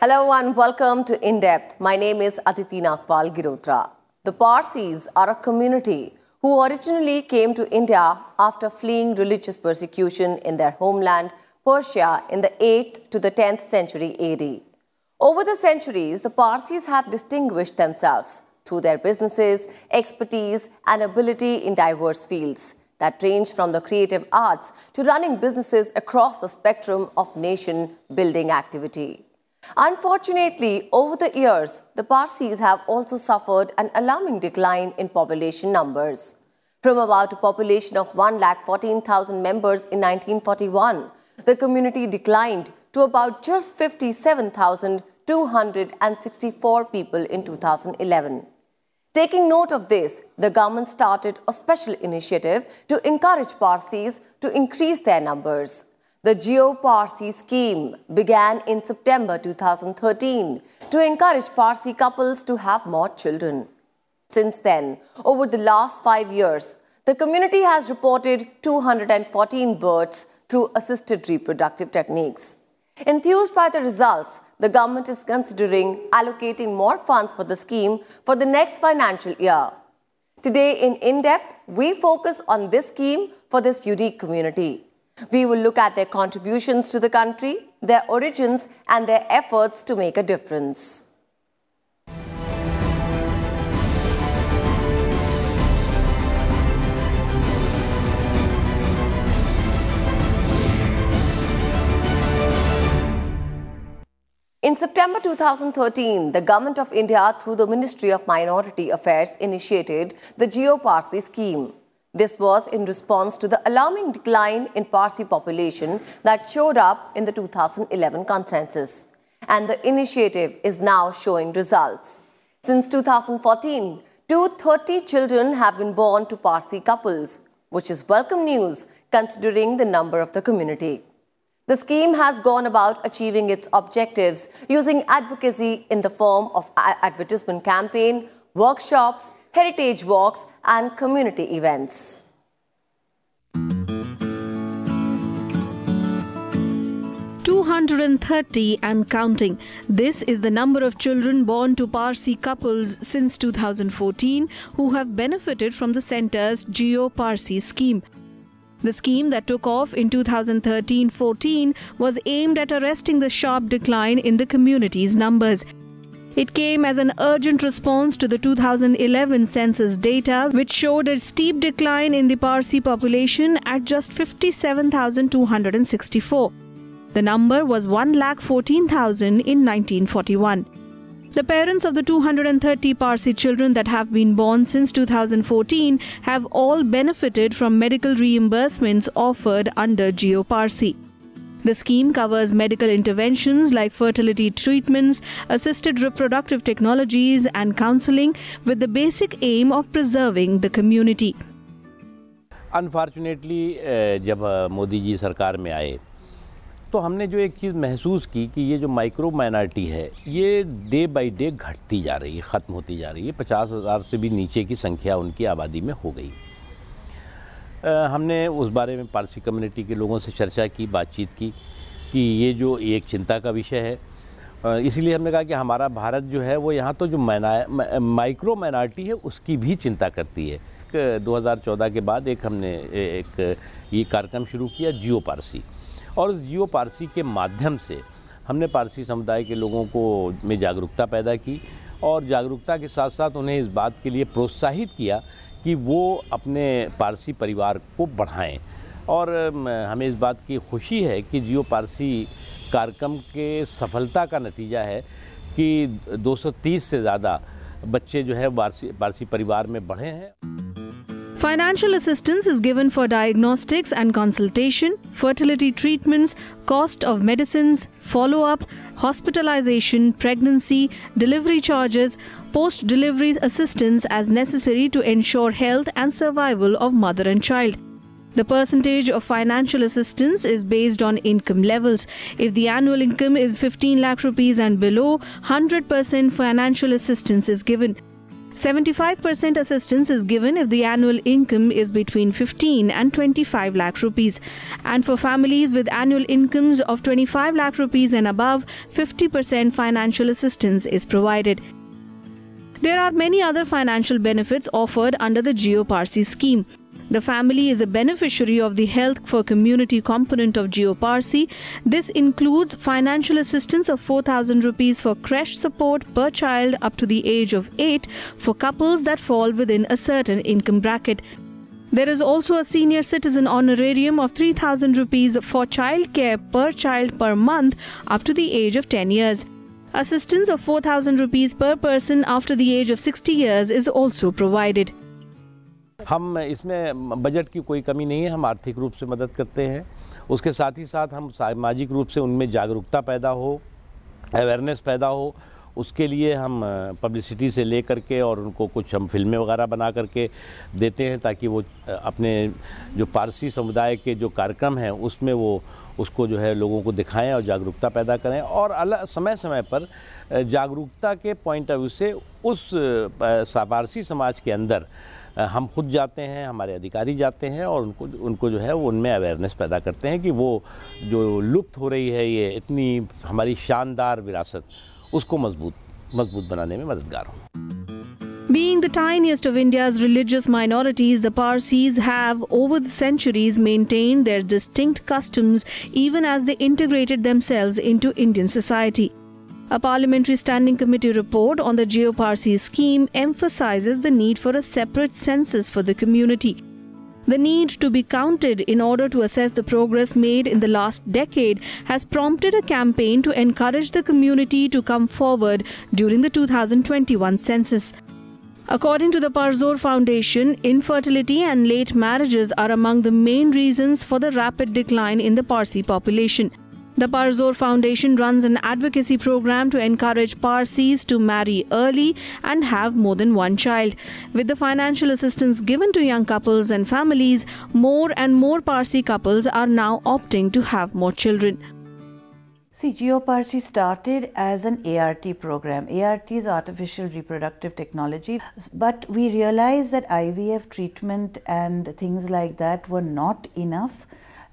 Hello and welcome to In Depth. My name is Aditi Nagpal Girotra. The Parsis are a community who originally came to India after fleeing religious persecution in their homeland, Persia, in the 8th to the 10th century AD. Over the centuries, the Parsis have distinguished themselves through their businesses, expertise, and ability in diverse fields that range from the creative arts to running businesses across the spectrum of nation-building activity. Unfortunately, over the years, the Parsis have also suffered an alarming decline in population numbers. From about a population of 1,14,000 members in 1941, the community declined to about just 57,264 people in 2011. Taking note of this, the government started a special initiative to encourage Parsis to increase their numbers. The Jio Parsi scheme began in September 2013 to encourage Parsi couples to have more children. Since then, over the last 5 years, the community has reported 214 births through assisted reproductive techniques. Enthused by the results, the government is considering allocating more funds for the scheme for the next financial year. Today in Depth, we focus on this scheme for this unique community. We will look at their contributions to the country, their origins, and their efforts to make a difference. In September 2013, the Government of India, through the Ministry of Minority Affairs, initiated the Jio Parsi scheme. This was in response to the alarming decline in Parsi population that showed up in the 2011 consensus. And the initiative is now showing results. Since 2014, 230 children have been born to Parsi couples, which is welcome news considering the number of the community. The scheme has gone about achieving its objectives using advocacy in the form of advertisement campaign, workshops, heritage walks, and community events. 230 and counting. This is the number of children born to Parsi couples since 2014 who have benefited from the centre's Jio Parsi scheme. The scheme that took off in 2013-14 was aimed at arresting the sharp decline in the community's numbers. It came as an urgent response to the 2011 census data, which showed a steep decline in the Parsi population at just 57,264. The number was 1,14,000 in 1941. The parents of the 230 Parsi children that have been born since 2014 have all benefited from medical reimbursements offered under Jio Parsi. The scheme covers medical interventions like fertility treatments, assisted reproductive technologies and counseling with the basic aim of preserving the community. Unfortunately, जब मोदी जी सरकार में आए तो हमने जो एक चीज़ महसूस की कि ये जो माइक्रो माइनॉरिटी है ये डे बाय डे घटती जा रही है, ख़त्म होती जा रही है। 50,000 से भी नीचे की संख्या उनकी आबादी में हो गई। हमने उस बारे में पारसी कम्युनिटी के लोगों से चर्चा की, बातचीत की कि ये जो एक चिंता का विषय है, इसलिए हमने कहा कि हमारा भारत जो है वो यहाँ तो जो माइक्रो माइनॉरिटी है उसकी भी चिंता करती है। 2014 के बाद हमने एक ये कार्यक्रम शुरू किया जियो पारसी, और उस जियो पारसी के माध्यम से हमने पारसी समुदाय के लोगों को में जागरूकता पैदा की और जागरूकता के साथ साथ उन्हें इस बात के लिए प्रोत्साहित किया कि वो अपने पारसी परिवार को बढ़ाएं। और हमें इस बात की खुशी है कि जियो पारसी कार्यक्रम के सफलता का नतीजा है कि 230 से ज़्यादा बच्चे जो है पारसी परिवार में बढ़े हैं। Financial assistance is given for diagnostics and consultation, fertility treatments, cost of medicines, follow-up, hospitalization, pregnancy, delivery charges, post-delivery assistance as necessary to ensure health and survival of mother and child. The percentage of financial assistance is based on income levels. If the annual income is 15 lakh rupees and below, 100% financial assistance is given. 75% assistance is given if the annual income is between 15 and 25 lakh rupees. And for families with annual incomes of 25 lakh rupees and above, 50% financial assistance is provided. There are many other financial benefits offered under the Jio Parsi scheme. The family is a beneficiary of the Health for Community component of Jio Parsi. This includes financial assistance of 4,000 rupees for creche support per child up to the age of 8 for couples that fall within a certain income bracket. There is also a senior citizen honorarium of 3,000 rupees for childcare per child per month up to the age of 10 years. Assistance of 4,000 rupees per person after the age of 60 years is also provided. हम इसमें budget की कोई कमी नहीं है, हम आर्थिक रूप से मदद करते हैं। उसके साथ ही साथ हम सामाजिक रूप से उनमें जागरूकता पैदा हो, अवेयरनेस पैदा हो, उसके लिए हम पब्लिसिटी से ले करके और उनको कुछ हम फिल्में वगैरह बना करके देते हैं ताकि वो अपने जो पारसी समुदाय के जो कार्यक्रम हैं उसमें वो उसको जो है लोगों को दिखाएं और जागरूकता पैदा करें। और अलग समय समय पर जागरूकता के पॉइंट ऑफ व्यू से उस पारसी समाज के अंदर हम खुद जाते हैं, हमारे अधिकारी जाते हैं और उनको जो है वो उनमें अवेयरनेस पैदा करते हैं कि वो जो लुप्त हो रही है ये इतनी हमारी शानदार विरासत, उसको मजबूत बनाने में मददगार हों। Being the tiniest of India's religious minorities, the Parsis have over the centuries maintained their distinct customs even as they integrated themselves into Indian society. A Parliamentary Standing Committee report on the Jio Parsi scheme emphasizes the need for a separate census for the community. The need to be counted in order to assess the progress made in the last decade has prompted a campaign to encourage the community to come forward during the 2021 census. According to the Parzor Foundation, infertility and late marriages are among the main reasons for the rapid decline in the Parsi population. The Parzor Foundation runs an advocacy program to encourage Parsis to marry early and have more than one child. With the financial assistance given to young couples and families, more and more Parsi couples are now opting to have more children. See, Jio Parsi started as an ART program. ART is artificial reproductive technology, but we realized that IVF treatment and things like that were not enough.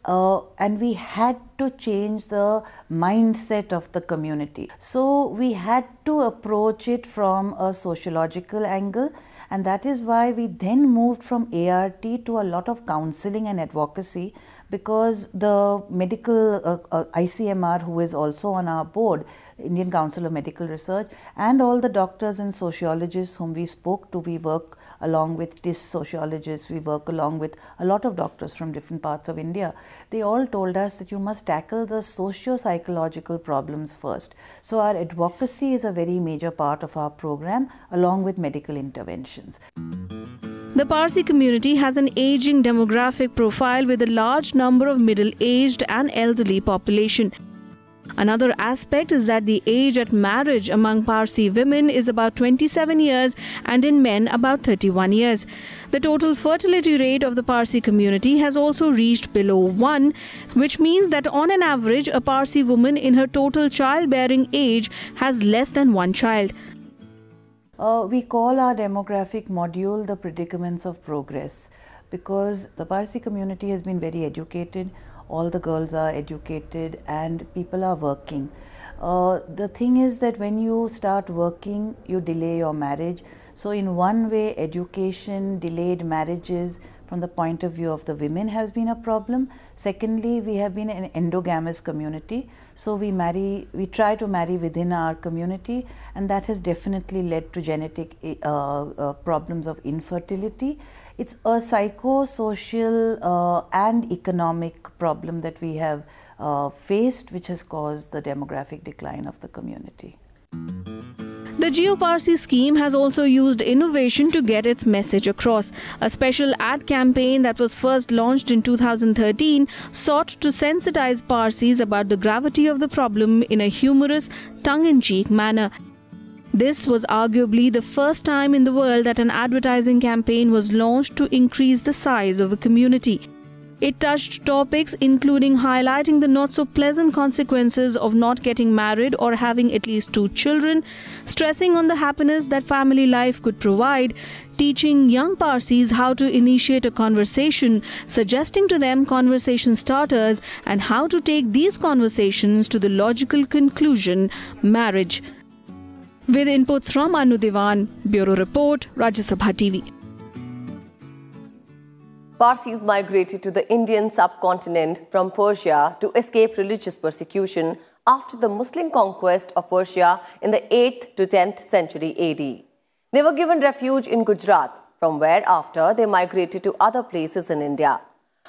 And we had to change the mindset of the community. So we had to approach it from a sociological angle, and that is why we then moved from ART to a lot of counseling and advocacy, because the medical ICMR, who is also on our board, Indian Council of Medical Research, and all the doctors and sociologists whom we spoke to, we work along with this sociologists, we work along with a lot of doctors from different parts of India. They all told us that you must tackle the socio-psychological problems first. So our advocacy is a very major part of our program, along with medical interventions. The Parsi community has an aging demographic profile with a large number of middle-aged and elderly population. Another aspect is that the age at marriage among Parsi women is about 27 years and in men about 31 years. The total fertility rate of the Parsi community has also reached below 1, which means that on an average a Parsi woman in her total childbearing age has less than one child. We call our demographic module the predicaments of progress, because the Parsi community has been very educated. All the girls are educated and people are working. The thing is that when you start working, you delay your marriage. So in one way, education, delayed marriages from the point of view of the women has been a problem. Secondly, we have been an endogamous community. So we try to marry within our community, and that has definitely led to genetic problems of infertility. It's a psychosocial and economic problem that we have faced, which has caused the demographic decline of the community. The Jio Parsi scheme has also used innovation to get its message across. A special ad campaign that was first launched in 2013 sought to sensitize Parsis about the gravity of the problem in a humorous, tongue-in-cheek manner. This was arguably the first time in the world that an advertising campaign was launched to increase the size of a community. It touched topics including highlighting the not-so-pleasant consequences of not getting married or having at least 2 children, stressing on the happiness that family life could provide, teaching young Parsis how to initiate a conversation, suggesting to them conversation starters, and how to take these conversations to the logical conclusion, marriage. With inputs from Anu Diwan, Bureau Report, Rajya Sabha TV. Parsis migrated to the Indian subcontinent from Persia to escape religious persecution after the Muslim conquest of Persia in the 8th to 10th century AD. They were given refuge in Gujarat, from where after they migrated to other places in India.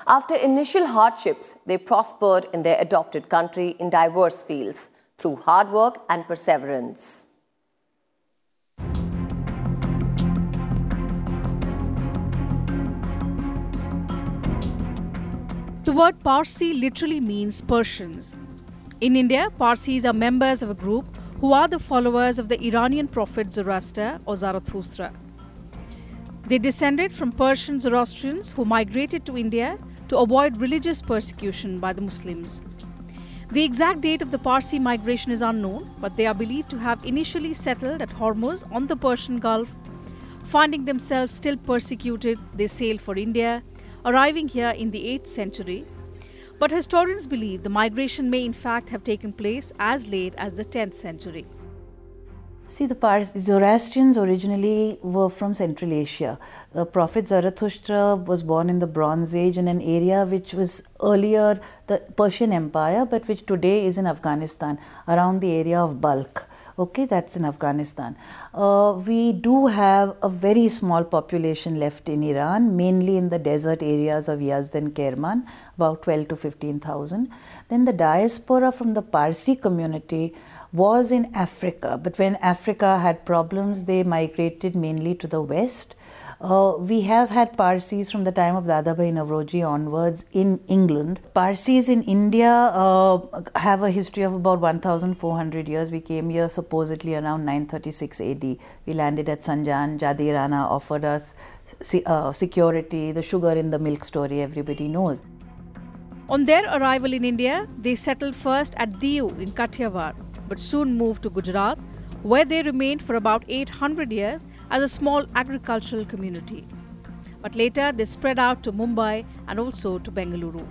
After initial hardships, they prospered in their adopted country in diverse fields through hard work and perseverance. The word Parsi literally means Persians. In India, Parsis are members of a group who are the followers of the Iranian prophet Zoroaster or Zarathustra. They descended from Persian Zoroastrians who migrated to India to avoid religious persecution by the Muslims. The exact date of the Parsi migration is unknown, but they are believed to have initially settled at Hormuz on the Persian Gulf. Finding themselves still persecuted, they sailed for India, arriving here in the 8th century. But historians believe the migration may in fact have taken place as late as the 10th century. See, the Zoroastrians originally were from Central Asia. Prophet Zarathustra was born in the Bronze Age in an area which was earlier the Persian Empire, but which today is in Afghanistan, around the area of Balkh. Okay, that's in Afghanistan. We do have a very small population left in Iran, mainly in the desert areas of Yazd and Kerman, about 12 to 15,000. Then the diaspora from the Parsi community was in Africa, but when Africa had problems, they migrated mainly to the west. We have had Parsis from the time of Dadabhai Navroji onwards in England. Parsis in India have a history of about 1,400 years. We came here supposedly around 936 AD. We landed at Sanjan. Jadi Rana offered us security, the sugar in the milk story everybody knows. On their arrival in India, they settled first at Diu in Kathiawar, but soon moved to Gujarat, where they remained for about 800 years as a small agricultural community. But later they spread out to Mumbai and also to Bengaluru.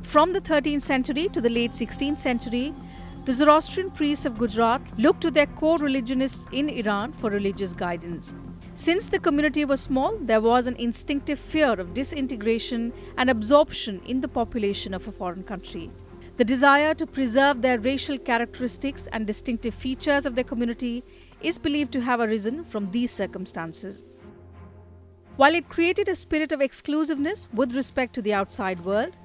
From the 13th century to the late 16th century, the Zoroastrian priests of Gujarat looked to their co-religionists in Iran for religious guidance. Since the community was small, there was an instinctive fear of disintegration and absorption in the population of a foreign country. The desire to preserve their racial characteristics and distinctive features of their community is believed to have arisen from these circumstances. While it created a spirit of exclusiveness with respect to the outside world,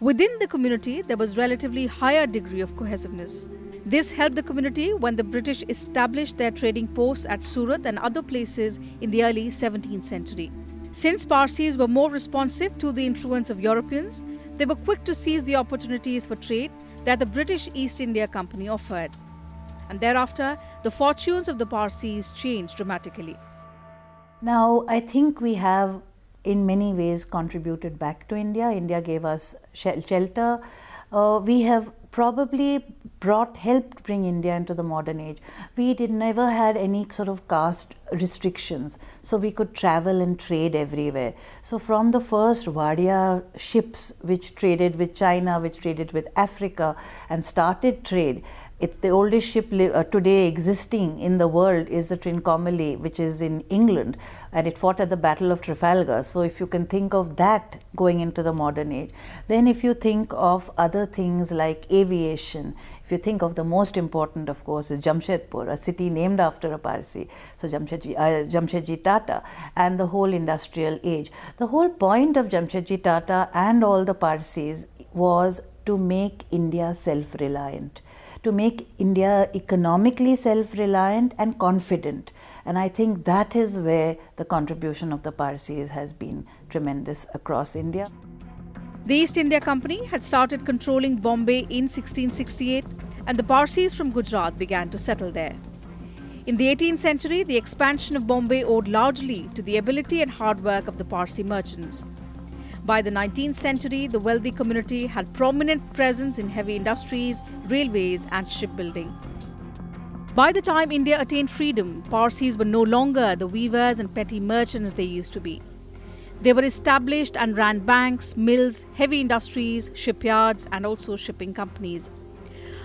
within the community there was relatively higher degree of cohesiveness. This helped the community when the British established their trading posts at Surat and other places in the early 17th century. Since Parsis were more responsive to the influence of Europeans, they were quick to seize the opportunities for trade that the British East India Company offered. And thereafter, the fortunes of the Parsis changed dramatically. Now, I think we have in many ways contributed back to India. India gave us shelter. We have probably helped bring India into the modern age. We never had any sort of caste restrictions, so we could travel and trade everywhere. So from the first Wadia ships which traded with China, which traded with Africa and started trade, it's the oldest ship today existing in the world is the Trincomalee, which is in England, and it fought at the Battle of Trafalgar. So if you can think of that going into the modern age, then if you think of other things like aviation, if you think of the most important, of course, is Jamshedpur, a city named after a Parsi, so Jamshedji Tata, and the whole industrial age. The whole point of Jamshedji Tata and all the Parsis was to make India self-reliant, to make India economically self-reliant and confident. And I think that is where the contribution of the Parsis has been tremendous across India. The East India Company had started controlling Bombay in 1668, and the Parsis from Gujarat began to settle there. In the 18th century, the expansion of Bombay owed largely to the ability and hard work of the Parsi merchants. By the 19th century, the wealthy community had prominent presence in heavy industries, railways and shipbuilding. By the time India attained freedom, Parsis were no longer the weavers and petty merchants they used to be. They were established and ran banks, mills, heavy industries, shipyards and also shipping companies.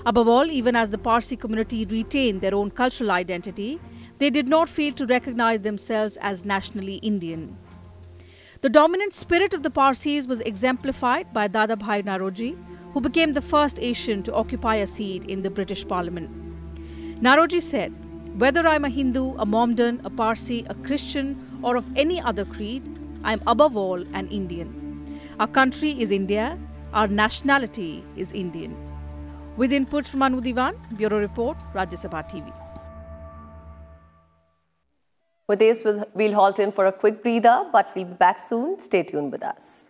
Above all, even as the Parsi community retained their own cultural identity, they did not fail to recognize themselves as nationally Indian. The dominant spirit of the Parsis was exemplified by Dadabhai Naoroji, who became the first Asian to occupy a seat in the British Parliament. Naoroji said, "Whether I'm a Hindu, a Mohammedan, a Parsi, a Christian or of any other creed, I'm above all an Indian. Our country is India, our nationality is Indian." With inputs from Anu Diwan, Bureau Report, Rajya Sabha TV. With this, we'll halt in for a quick breather, but we'll be back soon. Stay tuned with us.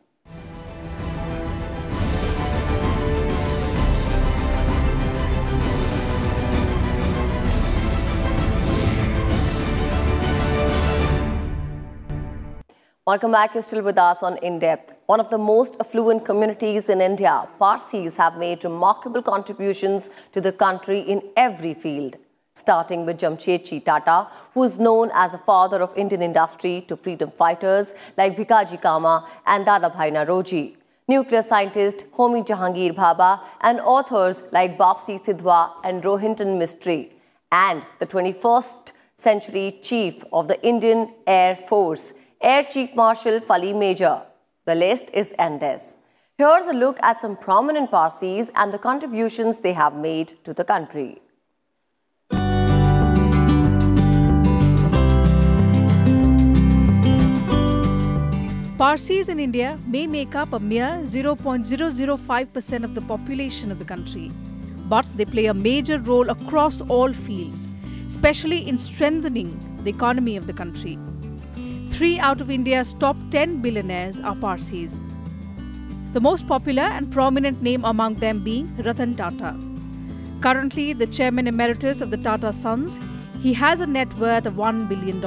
Welcome back. You're still with us on In Depth. One of the most affluent communities in India, Parsis have made remarkable contributions to the country in every field. Starting with Jamshedji Tata, who is known as the father of Indian industry, to freedom fighters like Bhikaji Cama and Dadabhai Naoroji, nuclear scientist Homi Jahangir Bhabha, and authors like Bapsi Sidhwa and Rohinton Mistry, and the 21st century chief of the Indian Air Force, Air Chief Marshal Fali Major. The list is endless. Here's a look at some prominent Parsis and the contributions they have made to the country. Parsis in India may make up a mere 0.005% of the population of the country, but they play a major role across all fields, especially in strengthening the economy of the country. 3 out of India's top 10 billionaires are Parsis. The most popular and prominent name among them being Ratan Tata. Currently the chairman emeritus of the Tata Sons, he has a net worth of $1 billion.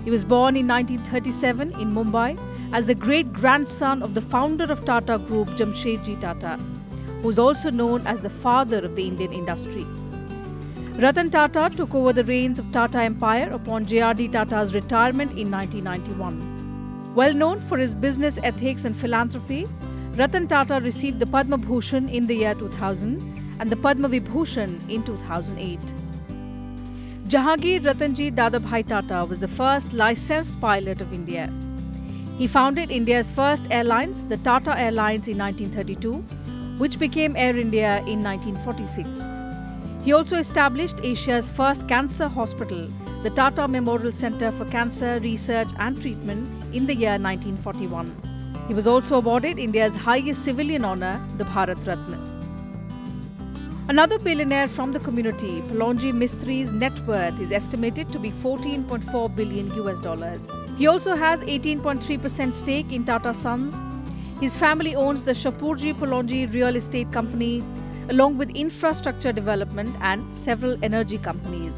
He was born in 1937 in Mumbai as the great-grandson of the founder of Tata Group, Jamshedji Tata, who is also known as the father of the Indian industry. Ratan Tata took over the reins of Tata Empire upon J.R.D. Tata's retirement in 1991. Well known for his business ethics and philanthropy, Ratan Tata received the Padma Bhushan in the year 2000 and the Padma Vibhushan in 2008. Jahangir Ratanji Dadabhai Tata was the first licensed pilot of India. He founded India's first airlines, the Tata Airlines, in 1932, which became Air India in 1946. He also established Asia's first cancer hospital, the Tata Memorial Centre for Cancer Research and Treatment, in the year 1941. He was also awarded India's highest civilian honour, the Bharat Ratna. Another billionaire from the community, Palonji Mistry's net worth is estimated to be $14.4 billion. He also has 18.3% stake in Tata Sons. His family owns the Shapurji Palonji Real Estate Company, along with infrastructure development and several energy companies.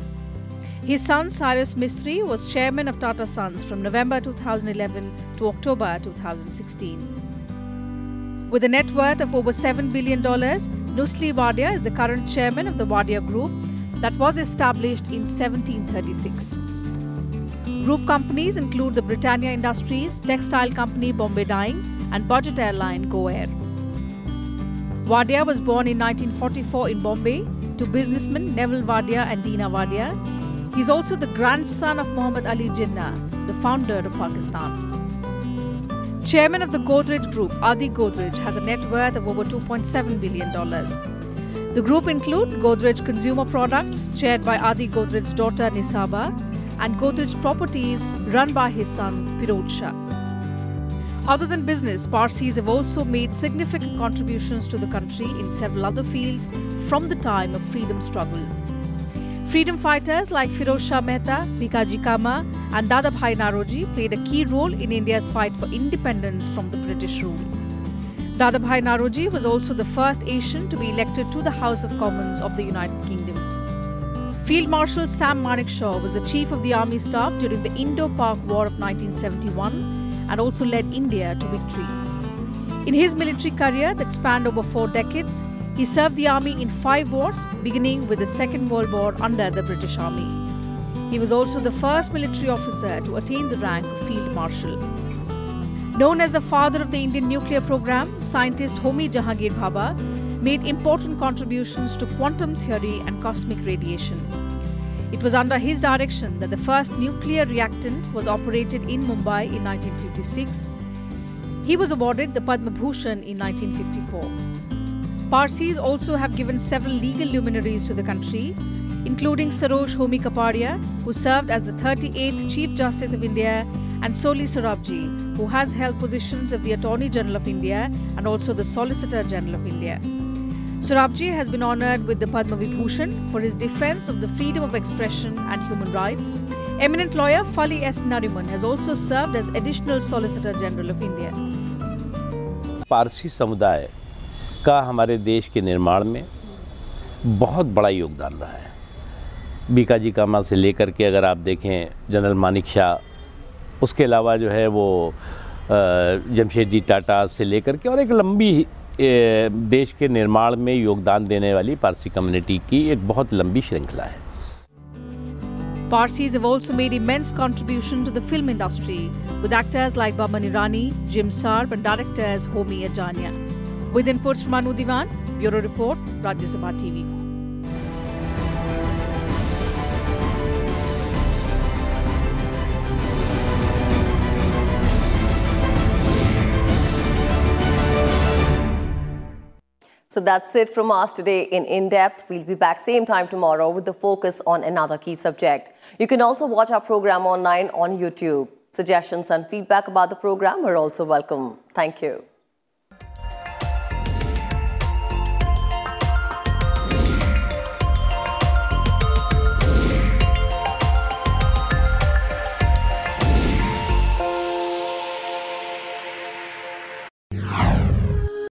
His son Cyrus Mistry was chairman of Tata Sons from November 2011 to October 2016. With a net worth of over $7 billion, Nusli Wadia is the current chairman of the Wadia Group that was established in 1736. Group companies include the Britannia Industries, textile company Bombay Dyeing and budget airline Go Air. Wadia was born in 1944 in Bombay to businessmen Neville Wadia and Dina Wadia. He is also the grandson of Muhammad Ali Jinnah, the founder of Pakistan. Chairman of the Godrej Group, Adi Godrej, has a net worth of over $2.7 billion. The group includes Godrej Consumer Products, chaired by Adi Godrej's daughter Nisaba, and Godrej Properties, run by his son Piroj Shah. Other than business, Parsis have also made significant contributions to the country in several other fields from the time of freedom struggle. Freedom fighters like Firoz Shah Mehta, Bhikaji Cama and Dadabhai Naoroji played a key role in India's fight for independence from the British rule. Dadabhai Naoroji was also the first Asian to be elected to the House of Commons of the United Kingdom. Field Marshal Sam Manekshaw was the chief of the army staff during the Indo-Pak War of 1971 and also led India to victory. In his military career that spanned over 4 decades, he served the army in 5 wars, beginning with the Second World War under the British Army. He was also the first military officer to attain the rank of Field Marshal. Known as the father of the Indian nuclear program, scientist Homi Jahangir Bhabha made important contributions to quantum theory and cosmic radiation. It was under his direction that the first nuclear reactant was operated in Mumbai in 1956. He was awarded the Padma Bhushan in 1954. Parsis also have given several legal luminaries to the country, including Saroj Homi Kapadia, who served as the 38th Chief Justice of India, and Soli Sorabji, who has held positions of the Attorney General of India and also the Solicitor General of India. Sorabji has been honoured with the Padma Vibhushan for his defence of the freedom of expression and human rights. Eminent lawyer Fali S. Nariman has also served as Additional Solicitor General of India. Parsi समुदाय का हमारे देश के निर्माण में बहुत बड़ा योगदान रहा है। बीकाजी कामा से लेकर के अगर आप देखें जनरल मानिक शाह, उसके अलावा जो है वो जमशेदजी टाटा से लेकर के और एक लंबी देश के निर्माण में योगदान देने वाली पारसी कम्युनिटी की एक बहुत लंबी श्रृंखला है। Parsis have also made immense contribution to the film industry, with actors like Baman Irani, Jim Sarb and directors Homi Ajania. With inputs from Anu Diwan, Bureau Report, Rajya Sabha TV. So that's it from us today in In-Depth. We'll be back same time tomorrow with the focus on another key subject. You can also watch our program online on YouTube. Suggestions and feedback about the program are also welcome. Thank you.